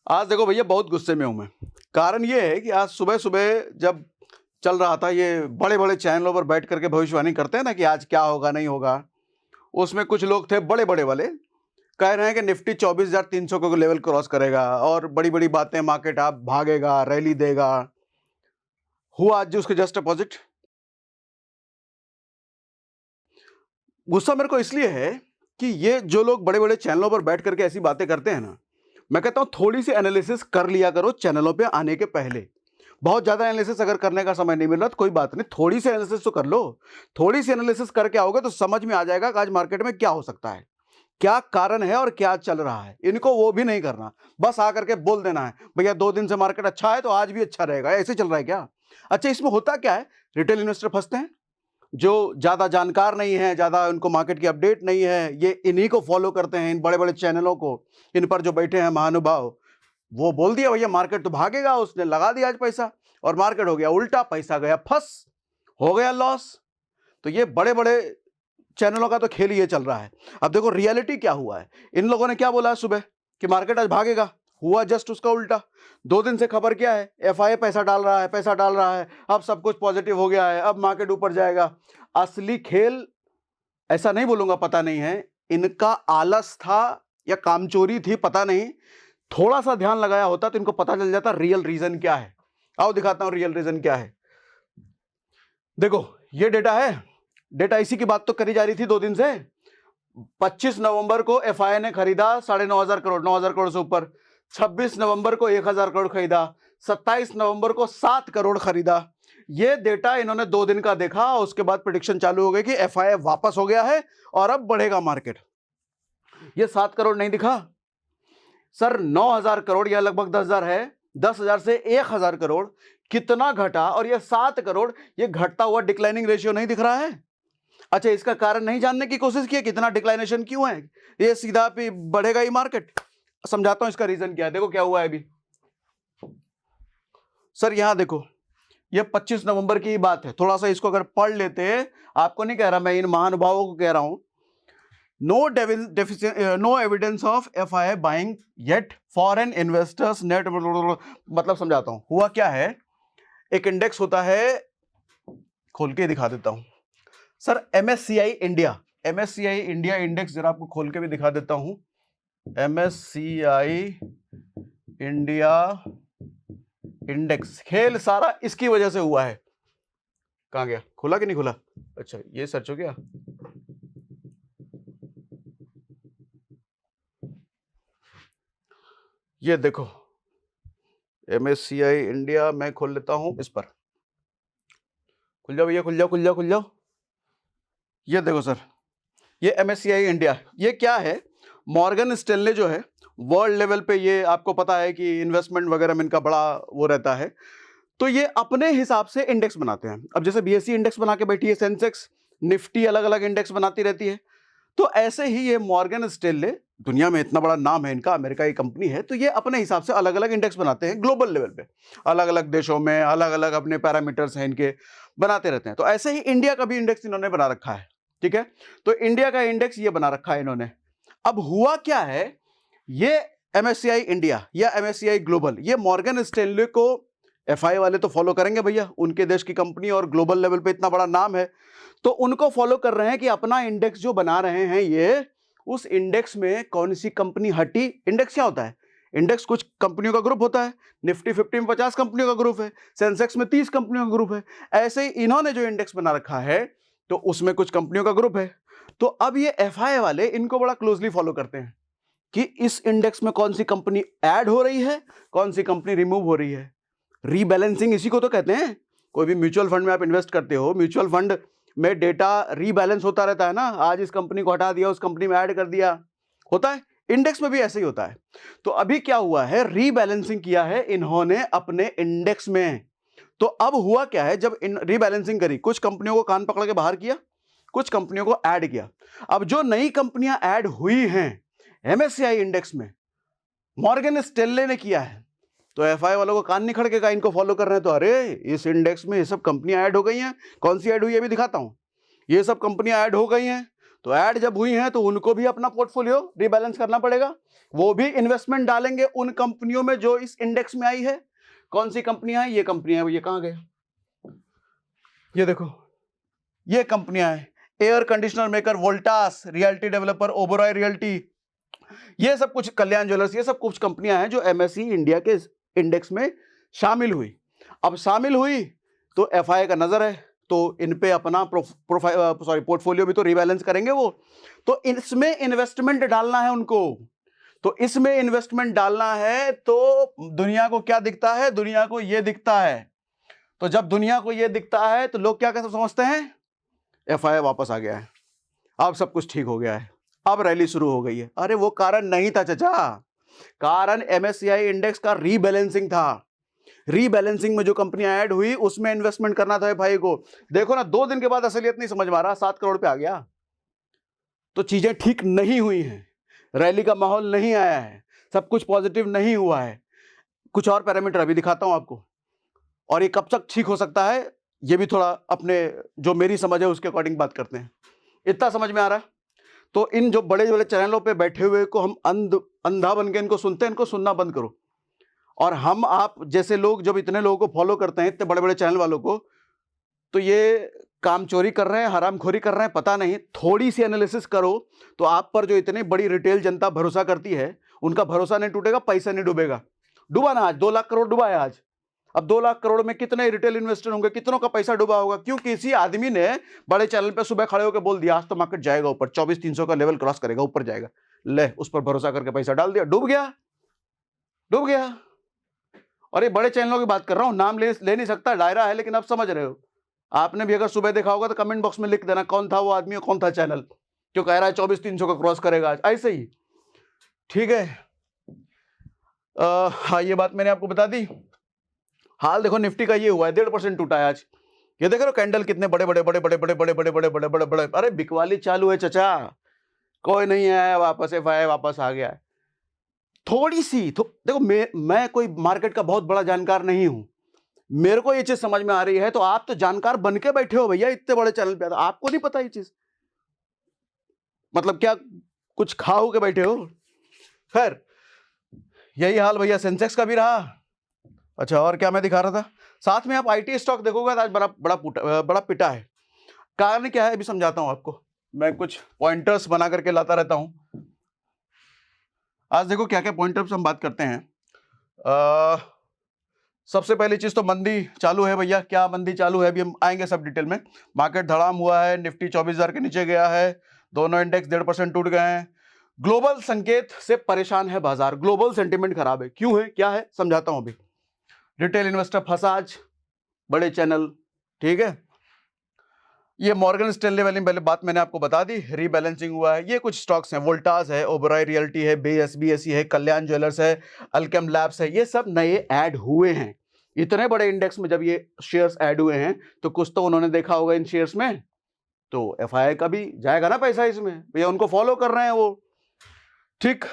आज देखो भैया बहुत गुस्से में हूं मैं। कारण ये है कि आज सुबह सुबह जब चल रहा था, ये बड़े बड़े चैनलों पर बैठ करके भविष्यवाणी करते हैं ना कि आज क्या होगा नहीं होगा। उसमें कुछ लोग थे बड़े बड़े वाले, कह रहे हैं कि निफ्टी 24,300 को लेवल क्रॉस करेगा और बड़ी बड़ी बातें, मार्केट आप भागेगा, रैली देगा। हुआ आज जो उसके जस्ट अपोजिट। गुस्सा मेरे को इसलिए है कि ये जो लोग बड़े बड़े चैनलों पर बैठ करके ऐसी बातें करते हैं ना, मैं कहता हूं थोड़ी सी एनालिसिस कर लिया करो चैनलों पे आने के पहले। बहुत ज्यादा एनालिसिस अगर करने का समय नहीं मिल रहा तो कोई बात नहीं, थोड़ी सी एनालिसिस तो कर लो। थोड़ी सी एनालिसिस करके आओगे तो समझ में आ जाएगा कि आज मार्केट में क्या हो सकता है, क्या कारण है और क्या चल रहा है। इनको वो भी नहीं करना, बस आकर के बोल देना है भैया 2 दिन से मार्केट अच्छा है तो आज भी अच्छा रहेगा, ऐसे चल रहा है क्या। अच्छा, इसमें होता क्या है, रिटेल इन्वेस्टर फंसते हैं, जो ज्यादा जानकार नहीं है, ज्यादा उनको मार्केट की अपडेट नहीं है, ये इन्हीं को फॉलो करते हैं, इन बड़े बड़े चैनलों को। इन पर जो बैठे हैं महानुभाव, वो बोल दिया भैया मार्केट तो भागेगा, उसने लगा दिया आज पैसा और मार्केट हो गया उल्टा, पैसा गया फंस, हो गया लॉस। तो ये बड़े बड़े चैनलों का तो खेल ये चल रहा है। अब देखो रियलिटी क्या हुआ है। इन लोगों ने क्या बोला सुबह कि मार्केट आज भागेगा, हुआ जस्ट उसका उल्टा। 2 दिन से खबर क्या है, एफआईआई पैसा डाल रहा है, पैसा डाल रहा है, अब सब कुछ पॉजिटिव हो गया है, अब मार्केट ऊपर जाएगा। असली खेल ऐसा नहीं बोलूंगा, पता नहीं है, इनका आलस था या कामचोरी थी, पता नहीं। थोड़ा सा ध्यान लगाया होता तो इनको पता चल जाता रियल रीजन क्या है। आओ दिखाता हूं रियल रीजन क्या है। देखो ये डेटा है, डेटा इसी की बात तो करी जा रही थी 2 दिन से। 25 नवंबर को एफआईआई ने खरीदा 9,500 करोड़, 9,000 करोड़ से ऊपर। 26 नवंबर को 1,000 करोड़ खरीदा। 27 नवंबर को 7 करोड़ खरीदा। ये डेटा इन्होंने 2 दिन का देखा, उसके बाद प्रेडिक्शन चालू हो गई कि एफआईआई वापस हो गया है और अब बढ़ेगा मार्केट। ये 7 करोड़ नहीं दिखा सर, 9,000 करोड़ या लगभग 10,000 है, 10,000 से 1,000 करोड़ कितना घटा, और ये 7 करोड़, ये घटता हुआ डिक्लाइनिंग रेशियो नहीं दिख रहा है। अच्छा, इसका कारण नहीं जानने की कोशिश की कितना डिक्लाइनेशन क्यों है, ये सीधा पे बढ़ेगा ही मार्केट। समझाता हूं इसका रीजन क्या है। देखो क्या हुआ है अभी सर, यहां देखो, ये 25 नवंबर की बात है। थोड़ा सा इसको अगर पढ़ लेते, आपको नहीं कह रहा मैं, इन महानुभावों को कह रहा हूं। No evidence of FII buying yet foreign investors net, मतलब समझाता हूं। हुआ क्या है, एक इंडेक्स होता है, खोल के दिखा देता हूं sir, MSCI India, MSCI India index जरा आपको खोल के भी दिखा देता हूं। एमएससीआई इंडिया इंडेक्स, खेल सारा इसकी वजह से हुआ है। कहां गया, खुला कि नहीं खुला? अच्छा, ये सर्च हो गया। ये देखो एमएससीआई इंडिया, मैं खोल लेता हूं इस पर। खुल जाओ भैया, खुल जाओ खुल जाओ खुल जाओ। ये देखो सर, ये एमएससीआई इंडिया, ये क्या है, मॉर्गन स्टैनले जो है वर्ल्ड लेवल पे, ये आपको पता है कि इन्वेस्टमेंट वगैरह में इनका बड़ा वो रहता है। तो ये अपने हिसाब से इंडेक्स बनाते हैं। अब जैसे बीएसई इंडेक्स बना के बैठी है, सेंसेक्स, निफ्टी अलग अलग इंडेक्स बनाती रहती है, तो ऐसे ही ये मॉर्गन स्टैनले, दुनिया में इतना बड़ा नाम है इनका, अमेरिका की कंपनी है, तो ये अपने हिसाब से अलग अलग इंडेक्स बनाते हैं ग्लोबल लेवल पे, अलग अलग देशों में अलग अलग अपने पैरामीटर्स हैं इनके, बनाते रहते हैं। तो ऐसे ही इंडिया का भी इंडेक्स इन्होंने बना रखा है, ठीक है। तो इंडिया का इंडेक्स ये बना रखा है इन्होंने। अब हुआ क्या है, ये एमएससीआई इंडिया या एमएससीआई ग्लोबल, ये मॉर्गन स्टैनले को एफआई वाले तो फॉलो करेंगे भैया, उनके देश की कंपनी और ग्लोबल लेवल पे इतना बड़ा नाम है, तो उनको फॉलो कर रहे हैं कि अपना इंडेक्स जो बना रहे हैं ये, उस इंडेक्स में कौन सी कंपनी हटी। इंडेक्स क्या होता है, इंडेक्स कुछ कंपनियों का ग्रुप होता है। निफ्टी 50 में 50 कंपनियों का ग्रुप है, सेंसेक्स में 30 कंपनियों का ग्रुप है। ऐसे ही इन्होंने जो इंडेक्स बना रखा है तो उसमें कुछ कंपनियों का ग्रुप है। तो अब ये एफआई वाले इनको बड़ा क्लोजली फॉलो करते हैं कि इस इंडेक्स में कौन सी कंपनी ऐड हो रही है, कौन सी कंपनी रिमूव हो रही है। रीबैलेंसिंग इसी को तो कहते हैं। कोई भी म्यूचुअल फंड में आप इन्वेस्ट करते हो, म्यूचुअल फंड में डेटा रीबैलेंस होता रहता है ना, आज इस कंपनी को हटा दिया, उस कंपनी में ऐड कर दिया, होता है। इंडेक्स में भी ऐसे ही होता है। तो अभी क्या हुआ है, रीबैलेंसिंग किया है इन्होंने अपने इंडेक्स में। तो अब हुआ क्या है, जब रीबैलेंसिंग करी, कुछ कंपनियों को कान पकड़ के बाहर किया, कुछ कंपनियों को ऐड किया। अब जो नई कंपनियां ऐड हुई हैं एमएससीआई इंडेक्स में, मॉर्गन स्टैनले ने किया है, तो एफआई वालों को कान नहीं खड़केगा, इनको फॉलो कर रहे हैं। तो अरे इस इंडेक्स में ये सब कंपनियां ऐड हो गई हैं, कौन सी ऐड हुई है अभी दिखाता हूं। ये सब कंपनियां ऐड हो गई हैं, तो ऐड जब हुई हैं तो उनको भी अपना पोर्टफोलियो रीबैलेंस करना पड़ेगा, वो भी इन्वेस्टमेंट डालेंगे उन कंपनियों में जो इस इंडेक्स में आई है। कौन सी कंपनियां हैं? ये कंपनियां, ये कहां गए, ये देखो, ये कंपनियां हैं, air conditioner maker Voltas, realty developer Oberoi realty, ये सब कुछ, कल्याण ज्वेलर्स, ये सब कुछ कंपनियां हैं जो एमएससी इंडिया के इंडेक्स में शामिल हुई। अब शामिल हुई तो एफआईआई का नजर है, तो इन पे अपना पोर्टफोलियो भी तो रीबैलेंस करेंगे वो, तो इसमें इन्वेस्टमेंट डालना है उनको। तो इसमें इन्वेस्टमेंट डालना है तो दुनिया को क्या दिखता है? दुनिया को ये दिखता है। तो जब दुनिया को ये दिखता है तो लोग क्या कैसे समझते हैं? एफआईआई वापस आ गया है, अब सब कुछ ठीक हो गया है, अब रैली शुरू हो गई है। अरे वो कारण नहीं था चाचा, कारण एमएससीआई इंडेक्स का रीबैलेंसिंग था। रीबैलेंसिंग में जो कंपनियां ऐड हुई उसमें इन्वेस्टमेंट करना था भाई को। देखो ना, 2 दिन के बाद असलियत नहीं समझ में आ रहा, 7 करोड़ पे आ गया। तो चीजें ठीक नहीं हुई हैं, रैली का माहौल नहीं आया है, सब कुछ पॉजिटिव नहीं हुआ है। कुछ और पैरामीटर अभी दिखाता हूं आपको, और ये कब तक ठीक हो सकता है ये भी थोड़ा अपने जो मेरी समझ है उसके अकॉर्डिंग बात करते हैं। इतना समझ में आ रहा है? तो इन जो बड़े बड़े चैनलों पे बैठे हुए को हम अंधा बन के इनको सुनते हैं, इनको सुनना बंद करो। और हम आप जैसे लोग जब इतने लोगों को फॉलो करते हैं, इतने बड़े बड़े चैनल वालों को, तो ये काम चोरी कर रहे हैं, हरामखोरी कर रहे हैं, पता नहीं। थोड़ी सी एनालिसिस करो तो आप पर जो इतनी बड़ी रिटेल जनता भरोसा करती है, उनका भरोसा नहीं टूटेगा, पैसा नहीं डूबेगा। डूबा ना आज, 2 लाख करोड़ डूबा है आज। अब 2 लाख करोड़ में कितने रिटेल इन्वेस्टर होंगे, कितनों का पैसा डूबा होगा? क्यों? किसी आदमी ने बड़े चैनल पे सुबह खड़े होकर बोल दिया आज तो मार्केट जाएगा ऊपर, 24,300 का लेवल क्रॉस करेगा, ऊपर जाएगा, ले उस पर भरोसा करके पैसा डाल दिया, डूब गया, डूब गया। और ये बड़े चैनलों की बात कर रहा हूं, नाम ले नहीं सकता, दायरा है, लेकिन आप समझ रहे हो। आपने भी अगर सुबह देखा होगा तो कमेंट बॉक्स में लिख देना कौन था वो आदमी और कौन था चैनल जो कह रहा है 24,300 का क्रॉस करेगा आज, ऐसे ही। ठीक है, हाँ ये बात मैंने आपको बता दी। हाल देखो निफ्टी का ये हुआ है, 1.5% टूटा है आज। ये देख रहे हो कैंडल कितने बड़े बड़े बड़े बड़े बड़े बड़े बड़े बड़े बड़े बड़े बड़े। अरे बिकवाली चालू है चचा, कोई नहीं आया वापस, एफआईआई वापस आ गया है। थोड़ी सी देखो, मैं कोई मार्केट का बहुत बड़ा जानकार नहीं हूं, मेरे को ये चीज समझ में आ रही है। तो आप तो जानकार बन के बैठे हो भैया, इतने बड़े चैनल पे, आपको नहीं पता ये चीज? मतलब क्या कुछ खाओ के बैठे हो? खैर यही हाल भैया सेंसेक्स का भी रहा। अच्छा, और क्या मैं दिखा रहा था, साथ में आप आईटी स्टॉक देखोगे तो आज बड़ा पिटा है। कारण क्या है अभी समझाता हूं आपको, मैं कुछ पॉइंटर्स बना करके लाता रहता हूं। आज देखो क्या क्या पॉइंटर्स हम बात करते हैं। सबसे पहली चीज तो मंदी चालू है भैया। क्या मंदी चालू है अभी हम आएंगे सब डिटेल में। मार्केट धड़ाम हुआ है, निफ्टी 24,000 के नीचे गया है, दोनों इंडेक्स 1.5% टूट गए हैं। ग्लोबल संकेत से परेशान है बाजार, ग्लोबल सेंटीमेंट खराब है। क्यों है, क्या है, समझाता हूं अभी। रिटेल इन्वेस्टर फंसा आज, बड़े चैनल, ठीक है। ये मॉर्गन स्टैनले वाली पहले बात मैंने आपको बता दी, रीबैलेंसिंग हुआ है। ये कुछ स्टॉक्स हैं, वोल्टास है, ओबेरॉय रियल्टी है, बीएसबीएसई है, कल्याण ज्वेलर्स है, अल्केम लैब्स है, ये सब नए ऐड हुए हैं। इतने बड़े इंडेक्स में जब ये शेयर्स ऐड हुए हैं तो कुछ तो उन्होंने देखा होगा इन शेयर्स में, तो एफआईआई का भी जाएगा ना पैसा इसमें, भैया उनको फॉलो कर रहे हैं वो, ठीक।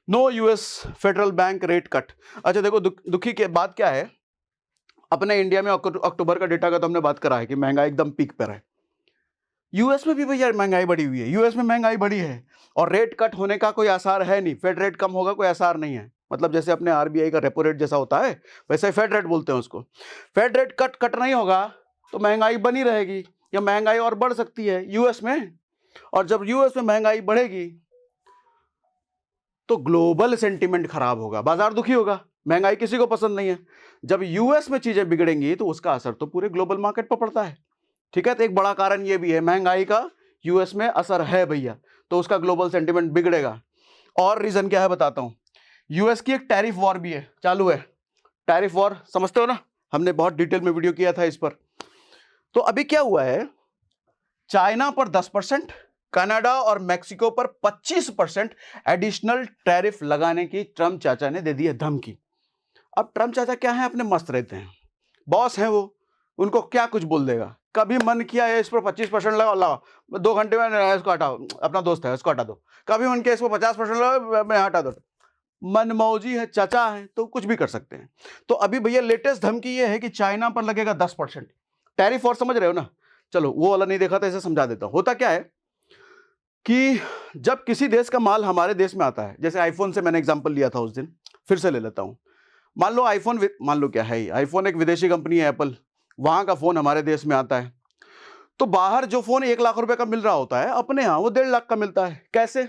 No US federal bank rate cut. अच्छा देखो, दुखी की बात क्या है, अपने इंडिया में अक्टूबर का डेटा का तो हमने बात करा है कि महंगाई एकदम पीक पर है। यूएस में भी भैया महंगाई बढ़ी हुई है, यूएस में महंगाई बढ़ी है और रेट कट होने का कोई आसार है नहीं। फेड रेट कम होगा कोई आसार नहीं है। मतलब जैसे अपने आरबीआई का रेपो रेट जैसा होता है वैसे फेड रेट बोलते हैं उसको। फेड रेट कट नहीं होगा तो महंगाई बनी रहेगी या महंगाई और बढ़ सकती है यूएस में। और जब यूएस में महंगाई बढ़ेगी तो ग्लोबल सेंटीमेंट खराब होगा, बाजार दुखी होगा, महंगाई किसी को पसंद नहीं है। जब यूएस में चीजें बिगड़ेंगी तो उसका असर तो पूरे ग्लोबल मार्केट पर पड़ता है, ठीक है। तो एक बड़ा कारण ये भी है, महंगाई का यूएस में असर है भैया, तो उसका ग्लोबल सेंटीमेंट बिगड़ेगा। और रीजन क्या है बताता हूं, यूएस की एक टैरिफ वॉर भी है, चालू है। टैरिफ वॉर समझते हो ना, हमने बहुत डिटेल में वीडियो किया था इस पर। तो अभी क्या हुआ है, चाइना पर 10%, कनाडा और मैक्सिको पर 25% एडिशनल टैरिफ लगाने की ट्रम्प चाचा ने दे दी है धमकी। अब ट्रम्प चाचा क्या है, अपने मस्त रहते हैं, बॉस हैं वो, उनको क्या कुछ बोल देगा। कभी मन किया है इस पर 25% लगाओ, लाओ 2 घंटे में इसको हटाओ, अपना दोस्त है उसको हटा दो। कभी मन किया इसको 50% लगाओ, मैं हटा दो। मनमौजी है, चाचा है तो कुछ भी कर सकते हैं। तो अभी भैया लेटेस्ट धमकी ये है कि चाइना पर लगेगा 10% टैरिफ। और समझ रहे हो ना, चलो वो वाला नहीं देखा था, इसे समझा देता हूं। होता क्या है, कि जब किसी देश का माल हमारे देश में आता है, जैसे आईफोन से मैंने एग्जांपल लिया था उस दिन, फिर से ले लेता हूं। मान लो आईफोन, मान लो क्या है ही, आईफोन एक विदेशी कंपनी है एप्पल, वहां का फोन हमारे देश में आता है, तो बाहर जो फोन 1 लाख रुपए का मिल रहा होता है, अपने यहां वो 1.5 लाख का मिलता है। कैसे?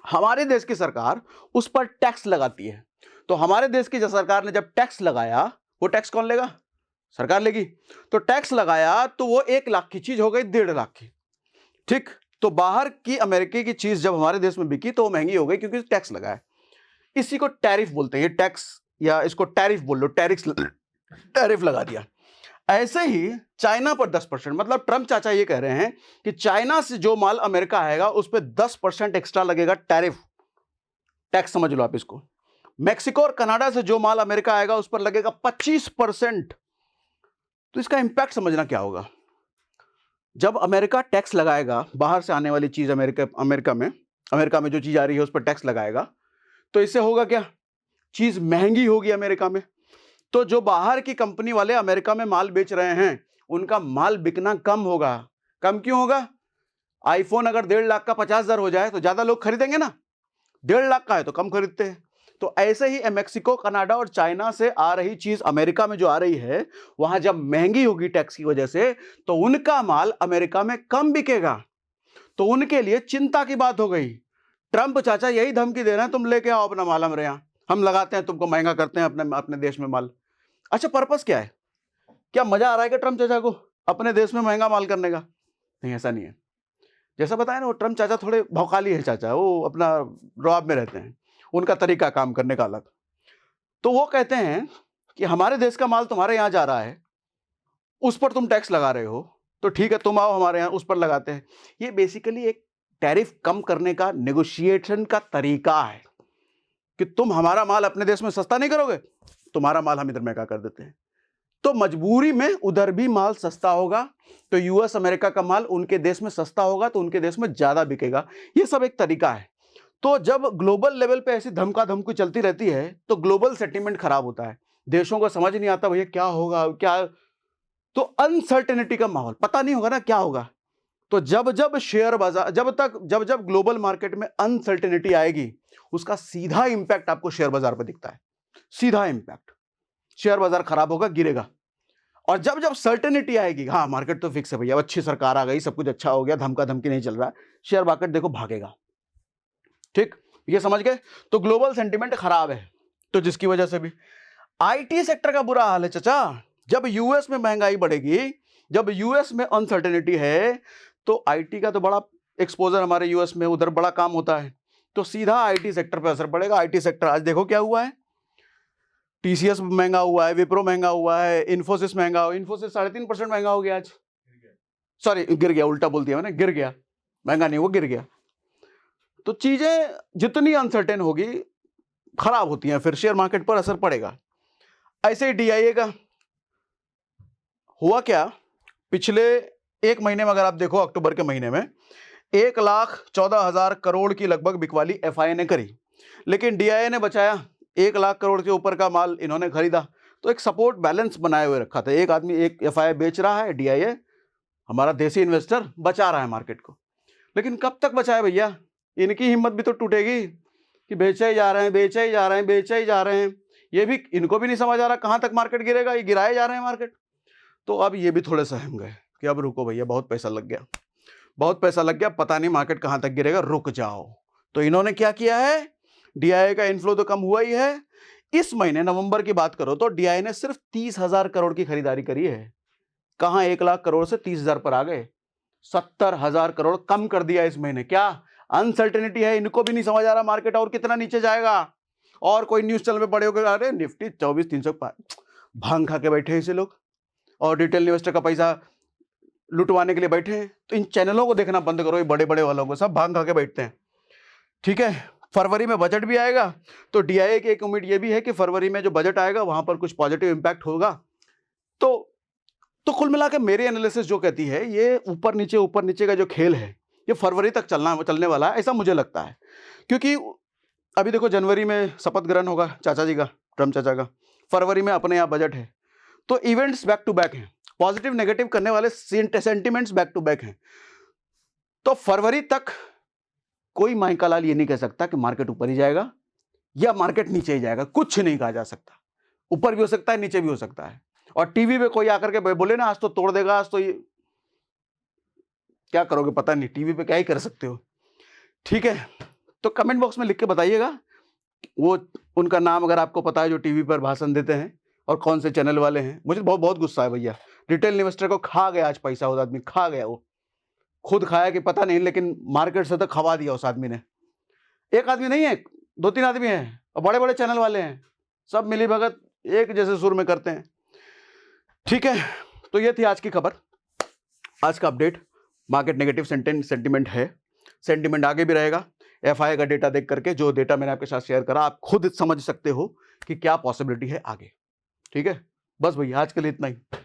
हमारे देश की सरकार उस पर टैक्स लगाती है। तो हमारे देश की सरकार ने जब टैक्स लगाया, वो टैक्स कौन लेगा? सरकार लेगी। तो टैक्स लगाया तो वो 1 लाख की चीज हो गई 1.5 लाख की। ठीक, तो बाहर की अमेरिका की चीज जब हमारे देश में बिकी तो वो महंगी हो गई क्योंकि टैक्स लगा है। इसी को टैरिफ बोलते हैं, ये टैक्स या इसको टैरिफ बोल लो, टैरिफ लगा दिया। ऐसे ही चाइना पर 10%, मतलब ट्रंप चाचा ये कह रहे हैं कि चाइना से जो माल अमेरिका आएगा उस पर 10% एक्स्ट्रा लगेगा टैरिफ, टैक्स समझ लो आप इसको। मेक्सिको और कनाडा से जो माल अमेरिका आएगा उस पर लगेगा 25%। तो इसका इंपैक्ट समझना क्या होगा। जब अमेरिका टैक्स लगाएगा, बाहर से आने वाली चीज अमेरिका में जो चीज आ रही है उस पर टैक्स लगाएगा, तो इससे होगा क्या? चीज महंगी होगी अमेरिका में। तो जो बाहर की कंपनी वाले अमेरिका में माल बेच रहे हैं, उनका माल बिकना कम होगा। कम क्यों होगा? आईफोन अगर 1.5 लाख का 50,000 हो जाए तो ज्यादा लोग खरीदेंगे ना, 1.5 लाख का है तो कम खरीदते हैं। तो ऐसे ही मेक्सिको, कनाडा और चाइना से आ रही चीज अमेरिका में जो आ रही है, वहां जब महंगी होगी टैक्स की वजह से, तो उनका माल अमेरिका में कम बिकेगा। तो उनके लिए चिंता की बात हो गई। ट्रंप चाचा यही धमकी दे रहे हैं, तुम लेके आओ अपना माल हमारे यहां, हम लगाते हैं, तुमको महंगा करते हैं अपने देश में माल। अच्छा, पर्पस क्या है? क्या मजा आ रहा है कि ट्रंप चाचा को अपने देश में महंगा माल करने का? नहीं, ऐसा नहीं है। जैसा बताया ना, वो ट्रंप चाचा थोड़े भौकाली है चाचा, वो अपना रौब में रहते हैं, उनका तरीका काम करने का अलग। तो वो कहते हैं कि हमारे देश का माल तुम्हारे यहां जा रहा है, उस पर तुम टैक्स लगा रहे हो, तो ठीक है तुम आओ हमारे यहां, उस पर लगाते हैं। ये बेसिकली एक टैरिफ कम करने का नेगोशिएशन का तरीका है कि तुम हमारा माल अपने देश में सस्ता नहीं करोगे, तुम्हारा माल हम इधर महंगा कर देते हैं। तो मजबूरी में उधर भी माल सस्ता होगा, तो यूएस अमेरिका का माल उनके देश में सस्ता होगा तो उनके देश में ज्यादा बिकेगा। ये सब एक तरीका है। तो जब ग्लोबल लेवल पे ऐसी धमका धमकी चलती रहती है तो ग्लोबल सेंटीमेंट खराब होता है, देशों को समझ नहीं आता भैया क्या होगा क्या, तो अनसर्टेनिटी का माहौल, पता नहीं होगा ना क्या होगा। तो जब जब शेयर बाजार, जब जब ग्लोबल मार्केट में अनसर्टेनिटी आएगी, उसका सीधा इंपैक्ट आपको शेयर बाजार पर दिखता है, सीधा इंपैक्ट। शेयर बाजार खराब होगा, गिरेगा। और जब जब सर्टेनिटी आएगी, हाँ मार्केट तो फिक्स है भैया, अच्छी सरकार आ गई, सब कुछ अच्छा हो गया, धमका धमकी नहीं चल रहा, शेयर मार्केट देखो भागेगा। ठीक, ये समझ गए। तो ग्लोबल सेंटीमेंट खराब है, तो जिसकी वजह से भी आईटी सेक्टर का बुरा हाल है चाचा। जब यूएस में महंगाई बढ़ेगी, जब यूएस में अनसर्टेनिटी है, तो आईटी का तो बड़ा एक्सपोजर हमारे यूएस में, उधर बड़ा काम होता है, तो सीधा आईटी सेक्टर पर असर पड़ेगा। आईटी सेक्टर आज देखो क्या हुआ है, टीसीएस महंगा हुआ है, विप्रो महंगा हुआ है, इन्फोसिस महंगा हुआ, इन्फोसिस 3.5% महंगा हो गया आज, सॉरी गिर गया, उल्टा बोल दिया मैंने, गिर गया, महंगा नहीं, वो गिर गया। तो चीजें जितनी अनसर्टेन होगी खराब होती हैं, फिर शेयर मार्केट पर असर पड़ेगा। ऐसे ही डीआईए का हुआ क्या, पिछले 1 महीने में अगर आप देखो, अक्टूबर के महीने में 1,14,000 करोड़ की लगभग बिकवाली एफआईआई ने करी, लेकिन डीआईए ने बचाया 1 लाख करोड़ के ऊपर का माल इन्होंने खरीदा। तो एक सपोर्ट बैलेंस बनाए हुए रखा था, एक आदमी एक एफआईआई बेच रहा है, डीआईए हमारा देसी इन्वेस्टर बचा रहा है मार्केट को। लेकिन कब तक बचाए भैया, इनकी हिम्मत भी तो टूटेगी कि बेचे ही जा रहे हैं, बेचे ही जा रहे हैं, बेचे ही जा रहे हैं। ये भी, इनको भी नहीं समझ आ रहा कहां तक मार्केट गिरेगा, ये गिराए जा रहे हैं मार्केट। तो अब ये भी थोड़े सहम गए कि अब रुको भैया, बहुत पैसा लग गया, बहुत पैसा लग गया, पता नहीं मार्केट कहां तक गिरेगा, रुक जाओ। तो इन्होंने क्या किया है, डीआईए का इनफ्लो तो कम हुआ ही है। इस महीने नवंबर की बात करो तो डीआईए ने सिर्फ 30,000 करोड़ की खरीदारी करी है। कहां 1 लाख करोड़ से 30,000 पर आ गए, 70,000 करोड़ कम कर दिया इस महीने। क्या अनसर्टेनिटी है, इनको भी नहीं समझ आ रहा मार्केट और कितना नीचे जाएगा। और कोई न्यूज चैनल पे पड़े हो, अरे निफ्टी 24,300, भांग खा के बैठे ऐसे लोग, और रिटेल इन्वेस्टर का पैसा लुटवाने के लिए बैठे हैं। तो इन चैनलों को देखना बंद करो, ये बड़े बड़े वालों को, सब भांग खा के बैठते हैं। ठीक है, फरवरी में बजट भी आएगा, तो डीआईए की एक उम्मीद ये भी है कि फरवरी में जो बजट आएगा वहां पर कुछ पॉजिटिव इंपैक्ट होगा। तो कुल मिला के मेरी एनालिसिस जो कहती है, ये ऊपर नीचे का जो खेल है, ये फरवरी तक चलने वाला है, ऐसा मुझे लगता है। क्योंकि अभी देखो, जनवरी में शपथ ग्रहण होगा चाचा जी का, ट्रम्प चाचा का, फरवरी में अपने यहाँ बजट है, तो इवेंट्स बैक टू बैक हैं, पॉजिटिव नेगेटिव करने वाले सेंटिमेंट्स बैक टू बैक हैं। तो फरवरी तक कोई माइका लाल ये नहीं कह सकता कि मार्केट ऊपर ही जाएगा या मार्केट नीचे ही जाएगा, कुछ नहीं कहा जा सकता। ऊपर भी हो सकता है, नीचे भी हो सकता है। और टीवी पे कोई आकर के बोले ना आज तो तोड़ देगा, आज तो ये क्या करोगे पता नहीं, टीवी पे क्या ही कर सकते हो। ठीक है, तो कमेंट बॉक्स में लिख के बताइएगा वो उनका नाम अगर आपको पता है जो टीवी पर भाषण देते हैं और कौन से चैनल वाले हैं। मुझे बहुत बहुत गुस्सा है भैया, रिटेल इन्वेस्टर को खा गया आज पैसा, उस आदमी खा गया, वो खुद खाया कि पता नहीं, लेकिन मार्केट से तो खवा दिया उस आदमी ने। एक आदमी नहीं है, 2-3 आदमी हैं और बड़े बड़े चैनल वाले हैं, सब मिली भगत एक जैसे सुर में करते हैं। ठीक है, तो ये थी आज की खबर, आज का अपडेट। मार्केट नेगेटिव सेंटीमेंट है, सेंटीमेंट आगे भी रहेगा। एफआई का डेटा देख करके, जो डेटा मैंने आपके साथ शेयर करा, आप खुद समझ सकते हो कि क्या पॉसिबिलिटी है आगे। ठीक है, बस भैया आज के लिए इतना ही।